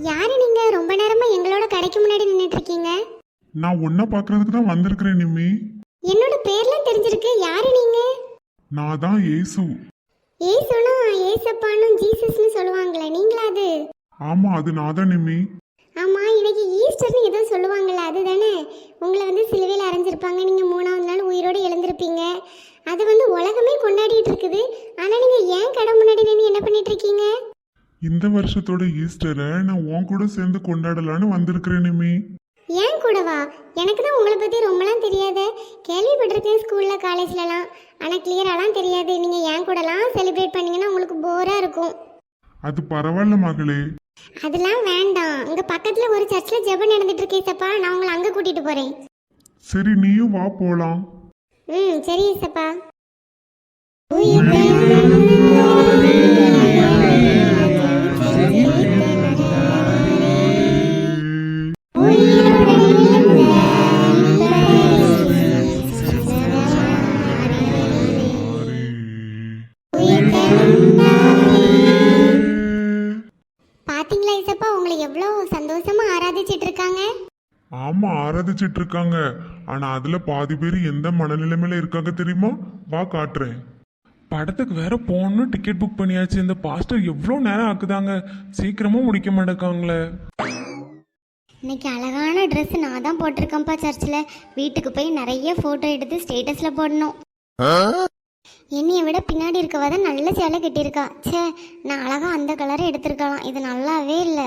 யாரு நீங்க? ரொம்ப நேரமா எங்களோட கடைக்கு முன்னாடி நின்னுட்டு இருக்கீங்க. நான் உன்னை பார்க்கறதுக்கு தான் வந்திருக்கிறேன் நிம்மி. என்னோட பேர்லாம் தெரிஞ்சிருக்கு. யாரு நீங்க? நான் தான் ஏசு. ஏசுனா ஏசப்பான்னு ஜீசஸ்னு சொல்லுவாங்களே, நீங்களா அது? ஆமா, அது நான் தான் நிம்மி. ஆமா, இன்னைக்கு ஈஸ்டர்னு ஏதோ சொல்லுவாங்கல்ல, அதுதானே? உங்களை சிலுவையில் அரைஞ்சிருப்பாங்க, நீங்க 3ஆவது நாள் உயிரோடு எழுந்திருப்பீங்க. அது உலகமே கொண்டாடிட்டு இருக்குது. ஆனா நீங்க ஏன் கடை முன்னாடி நின்று என்ன பண்ணிட்டு இருக்கீங்க? இந்த வருஷத்தோட ஈஸ்டரை நான் உன் கூட சேர்ந்து கொண்டாடலான்னு வந்திருக்கிறேன் நிம்மி. ஏன் கூடவா? எனக்கு தான் உங்களை பற்றி ரொம்பலாம் தெரியாத. கேள்விப்பட்டிருக்கேன் ஸ்கூலில் காலேஜ்லலாம், ஆனால் கிளியராலாம் தெரியாது. நீங்கள் ஏன் கூடலாம் செலிப்ரேட் பண்ணீங்கன்னா உங்களுக்கு போராக இருக்கும். அது பரவாயில்ல மகளே. அதெல்லாம் வேண்டாம். இங்கே பக்கத்தில் ஒரு சர்ச்சில் ஜெபம் நடந்துட்டு இருக்கேன் சப்பா, நான் உங்களை அங்கே கூட்டிகிட்டு போகிறேன். சரி, நீயும் வா போலாம். சரி சப்பா. பாத்தீங்களா இசப்பா, உங்களை எவ்வளவு சந்தோஷமா ஆராதிச்சிட்டு இருக்காங்க. ஆமா, ஆராதிச்சிட்டு இருக்காங்க. ஆனா அதுல பாதி பேர் எந்த மனநிலைமையில இருக்காங்க தெரியுமா? வா காட்டுறேன். படத்துக்கு வேற போகணும், டிக்கெட் புக் பண்ணியாச்சு. இந்த பாஸ்டர் எவ்வளோ நேரம் ஆக்குதாங்க, சீக்கிரமா முடிக்க மாட்டேக்காங்களே. இன்னைக்கு அழகான ட்ரெஸ் நான் தான் போட்டிருக்கேன்ப்பா சர்ச்சில். வீட்டுக்கு போய் நிறைய ஃபோட்டோ எடுத்து ஸ்டேட்டஸில் போடணும். என்னைய விட பின்னாடி இருக்கவா தான் நல்ல சேலை கட்டியிருக்கா. சே, நான் அழகா அந்த கலரை எடுத்திருக்கலாம். இது நல்லாவே இல்லை.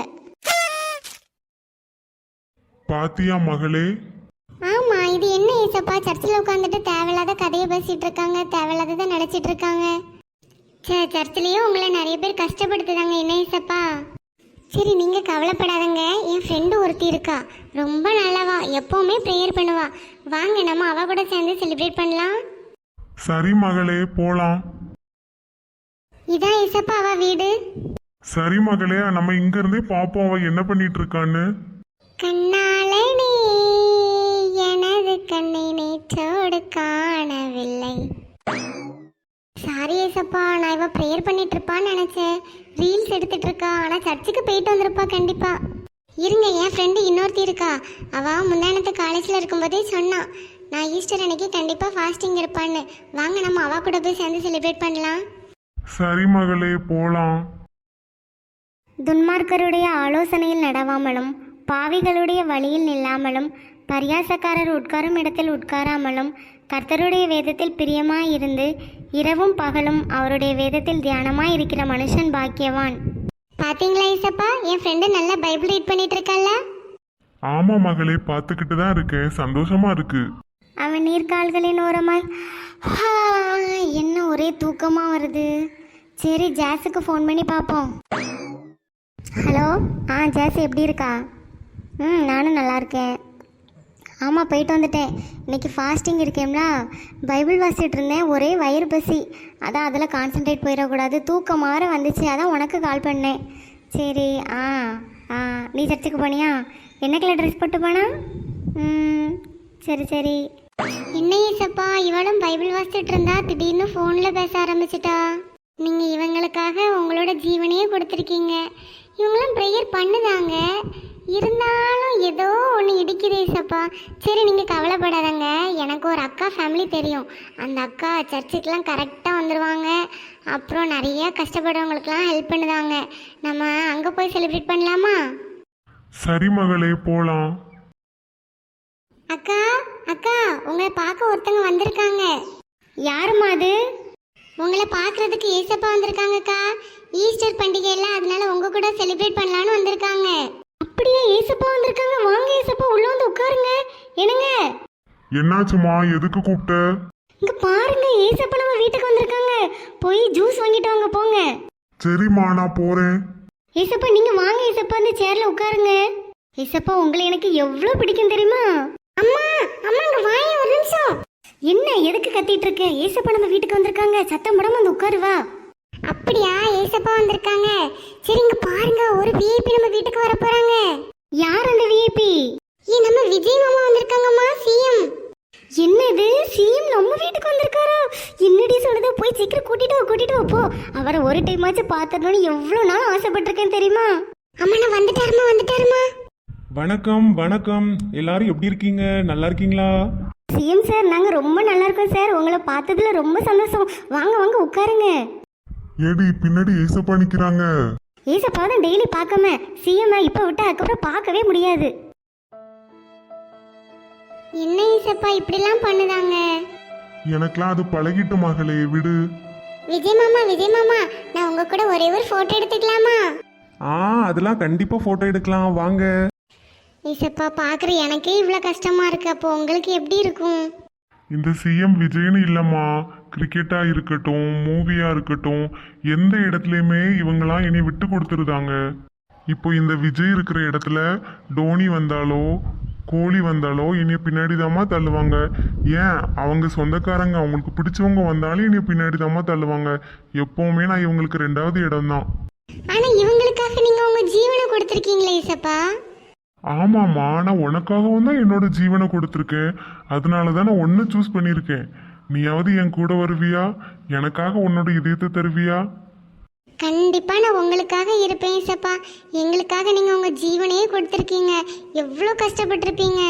பாத்தியா மகளே? ஆமா, இது என்ன ஏசப்பா, சர்ச்சில் உட்காந்துட்டு தேவையில்லாத கதையை பேசிட்டு இருக்காங்க, தேவையில்லாததை நினைச்சிட்டு இருக்காங்க. சே, சர்ச்சிலேயும் உங்களை நிறைய பேர் கஷ்டப்படுத்துதாங்க. என்ன ஏசப்பா? சரி, நீங்க கவலைப்படாதங்க. என் ஃப்ரெண்டு ஒருத்தி இருக்கா, ரொம்ப நல்லவா, எப்பவுமே ப்ரேயர் பண்ணுவா. வாங்க, நம்ம அவ கூட சேர்ந்து செலிப்ரேட் பண்ணலாம். சரி மகளே, போலாம். இதான் ஏசப்பா அவ வீடு. சரி மகளே, நம்ம இங்க இருந்தே பாப்போம் அவ என்ன பண்ணிட்டு இருக்கான்னு. கண்ணாளனே எனது கண்ணை நேற்றோடு காணவில்லை. சாரி ஏசப்பா, நான் இவ ப்ரேயர் பண்ணிட்டு இருப்பான்னு நினைச்சேன். ரீல்ஸ் எடுத்துட்டு இருக்கா, ஆனா சர்ச்சுக்கு போயிட்டு வந்திருப்பா கண்டிப்பா. இருங்க, என் ஃப்ரெண்டு இன்னொருத்தி இருக்கா. அவ முந்தானத்து காலேஜ்ல இருக்கும்போதே சொன்னா, நான் ஈஸ்டர் அன்னைக்கு கண்டிப்பா ஃபாஸ்டிங் இருப்பான்னு. வாங்க, நம்ம அவ கூட போய் சேர்ந்து செலிப்ரேட் பண்ணலாம். சரி மகளே, போலாம். துன்மார்க்கருடைய ஆலோசனையில் நடவாமலும் பாவிகளுடைய வழியில் நில்லாமலும் பரியாசக்காரர் உட்காரும் இடத்தில் உட்காராமலும் கர்த்தருடைய வேதத்தில் பிரியமாயிருந்து இரவும் பகலும் அவருடைய வேதத்தில் தியானமாய் இருக்கிற மனுஷன் பாக்கியவான். பாத்தீங்களா ஈசப்பா, என் ஃப்ரெண்டு நல்லா பைபிள் ரீட் பண்ணிட்டு இருக்கல்ல. ஆமா மகளே, பார்த்துக்கிட்டு தான் இருக்கேன், சந்தோஷமா இருக்கு. அவன் நீர்கால்களின் ஓரமாய் என்ன ஒரே தூக்கமா வருது. சரி, ஜாஸுக்கு ஃபோன் பண்ணி பார்ப்போம். ஹலோ, ஜாஸ் எப்படி இருக்கா? நானும் நல்லா இருக்கேன். ஆமாம், போயிட்டு வந்துட்டேன். இன்னைக்கு ஃபாஸ்டிங் இருக்கேம்ல, பைபிள் வாசிட்டு இருந்தேன். ஒரே வயிறு பசி, அதான் அதில் கான்சன்ட்ரேட் போயிடக்கூடாது, தூக்கமாக வந்துச்சு, அதான் உனக்கு கால் பண்ணேன். சரி. நீ சர்ச்சுக்கு போனியா? என்ன கலர் ட்ரெஸ் போட்டு போனா? சரி சரி. என்ன ஏசப்பா, இவளும் பைபிள் வாசிச்சுட்டு இருந்தா திடீர்னு ஃபோனில் பேச ஆரம்பிச்சிட்டா. நீங்கள் இவங்களுக்காக உங்களோட ஜீவனையே கொடுத்துருக்கீங்க. இவங்களும் ப்ரேயர் பண்ணுதாங்க, இருந்தாலும் ஏதோ ஒன்று இடிக்குது ஏசப்பா. சரி, நீங்கள் கவலைப்படாதங்க. எனக்கு ஒரு அக்கா ஃபேமிலி தெரியும். அந்த அக்கா சர்ச்சுக்கெலாம் கரெக்டாக வந்துடுவாங்க. அப்புறம் நிறைய கஷ்டப்படுறவங்களுக்கெல்லாம் ஹெல்ப் பண்ணுதாங்க. நம்ம அங்கே போய் செலிப்ரேட் பண்ணலாமா? சரி மகளே, போலாம். அக்கா அக்கா, உங்களை பார்க்க ஒருத்தங்க வந்திருக்காங்க. யாருமா அது? உங்களை பார்க்கறதுக்கு ஏசப்பா வந்திருக்காங்கக்கா. ஈஸ்டர் பண்டிகை எல்லாம், அதனால உங்க கூட செலிப்ரேட் பண்ணலான்னு வந்திருக்காங்க. அப்படியே ஏசப்பா வந்திருக்காங்க? வாங்க ஏசப்பா, உள்ள வந்து உட்காருங்க. என்னங்க என்னாச்சுமா, எதுக்கு கூப்பிட்ட? இங்க பாருங்க, ஏசப்பா நம்ம வீட்டுக்கு வந்திருக்காங்க. போய் ஜூஸ் வாங்கிட்டு வாங்க, போங்க. சரிம்மா, நான் போறேன். ஏசப்பா நீங்க வாங்க ஏசப்பா, அந்த சேர்ல உட்காருங்க. ஏசப்பா, உங்களை எனக்கு எவ்வளவு பிடிக்கும் தெரியுமா? அம்மா அம்மா, இங்க வாங்க ஒரு நிமிஷம். என்ன, எதுக்கு கத்திட்டு இருக்க? ஏசப்பா நம்ம வீட்டுக்கு வந்திருக்காங்க, சத்தம் போடாம வந்து உட்காரு வா. அப்படியா, ஏசப்பா வந்திருக்காங்க. சரி, இங்க பாருங்க, ஒரு விஐபி நம்ம வீட்டுக்கு வர போறாங்க. யார் அந்த விஐபி? நம்ம விஜய் மாமா வந்திருக்காங்கம்மா, சிஎம். என்னது, சிஎம் நம்ம வீட்டுக்கு வந்திருக்காரா? என்னடி சொல்லுது, போய் சீக்கிரம் கூட்டிட்டு வா போ. அவரை ஒரு டைமாச்சும் பார்த்துடணும்னு எவ்வளோ நாள் ஆசைப்பட்டிருக்கேன் தெரியுமா? அம்மா நான் வந்துட்டாருமா. வணக்கம் வணக்கம், எல்லாரும் எப்படி இருக்கீங்க? நல்லா இருக்கீங்களா? சிஎம் சார் நாங்க ரொம்ப நல்லா இருக்கோம் சார். உங்களை பார்த்ததுல ரொம்ப சந்தோஷம். வாங்க வாங்க உட்காருங்க. ஏடி பின்னாடி ஏசப்பா நிக்கிறாங்க. ஏசப்பா தான் டெய்லி பார்க்காம சிஎம் இப்ப விட்டா அதுக்கப்புறம் பார்க்கவே முடியாது. என்ன ஏசப்பா இப்படிலாம் பண்ணுதாங்க? எனக்கெல்லாம் அது பழகிட்டு மகளே, விடு. விஜய் மாமா நான் உங்க கூட ஒரே ஒரு போட்டோ எடுத்துக்கலாமா? அதெல்லாம் கண்டிப்பா போட்டோ எடுக்கலாம், வாங்க. ஏசப்பா பாக்குற எனக்கே இவ்வளவு கஷ்டமா இருக்கு, அப்போ உங்களுக்கு எப்படி இருக்கும்? இந்த சிஎம் விஜய்னு இல்லம்மா, கிரிக்கெட்டா இருக்கட்டும், மூவியா இருக்கட்டும், எந்த இடத்துலயுமே இவங்கெல்லாம் இனி விட்டு கொடுத்துருதாங்க. இப்போ இந்த விஜய் இருக்கிற இடத்துல டோனி வந்தாலோ கோலி வந்தாலோ இனி பின்னாடி தாம்மா தள்ளுவாங்க. ஏன் அவங்க சொந்தக்காரங்க அவங்களுக்கு பிடிச்சவங்க வந்தாலும் இனி பின்னாடி தாம்மா தள்ளுவாங்க. எப்பவுமே நான் இவங்களுக்கு 2வது இடம் தான். ஆனா இவங்களுக்காக நீங்க உங்க ஜீவனை கொடுத்திருக்கீங்களே ஏசப்பா. ஆமாம்மா, நான் உனக்காகவும் தான் என்னோட ஜீவனை கொடுத்துருக்கேன். அதனால தான் நான் ஒன்று சூஸ் பண்ணியிருக்கேன். நீயாவது என் கூட வருவியா? எனக்காக உன்னோட இதயத்தை தருவியா? கண்டிப்பா நான் உங்களுக்காக இருப்பேன் ஏசப்பா. எங்களுக்காக நீங்க உங்க ஜீவனையே கொடுத்துருக்கீங்க. எவ்வளோ கஷ்டப்பட்டிருப்பீங்க.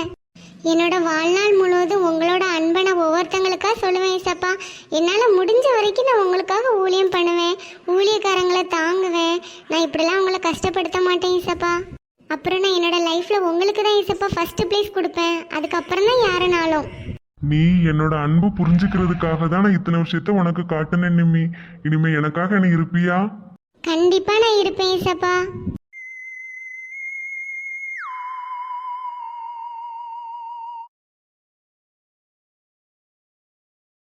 என்னோட வாழ்நாள் முழுவதும் உங்களோட அன்பை நான் ஒவ்வொருத்தங்களுக்காக சொல்லுவேன் ஏசப்பா. என்னால் முடிஞ்ச வரைக்கும் நான் உங்களுக்காக ஊழியம் பண்ணுவேன், ஊழியக்காரங்களை தாங்குவேன். நான் இப்படிலாம் உங்களை கஷ்டப்படுத்த மாட்டேன் ஏசப்பா. அப்புறம் நான் என்னோட லைஃப்ல உங்களுக்கு தான் ஏசப்பா ஃபர்ஸ்ட் பிளேஸ் கொடுப்பேன். அதுக்கப்புறம் தான் யாருனாலும். நீ என்னோட அன்பு புரிஞ்சுக்கிறதுக்காக தான் நான் இத்தனை விஷயத்த உனக்கு காட்டுனேன் நிம்மி. இனிமே எனக்காக நீ இருப்பியா? கண்டிப்பா நான் இருப்பேன் ஏசப்பா.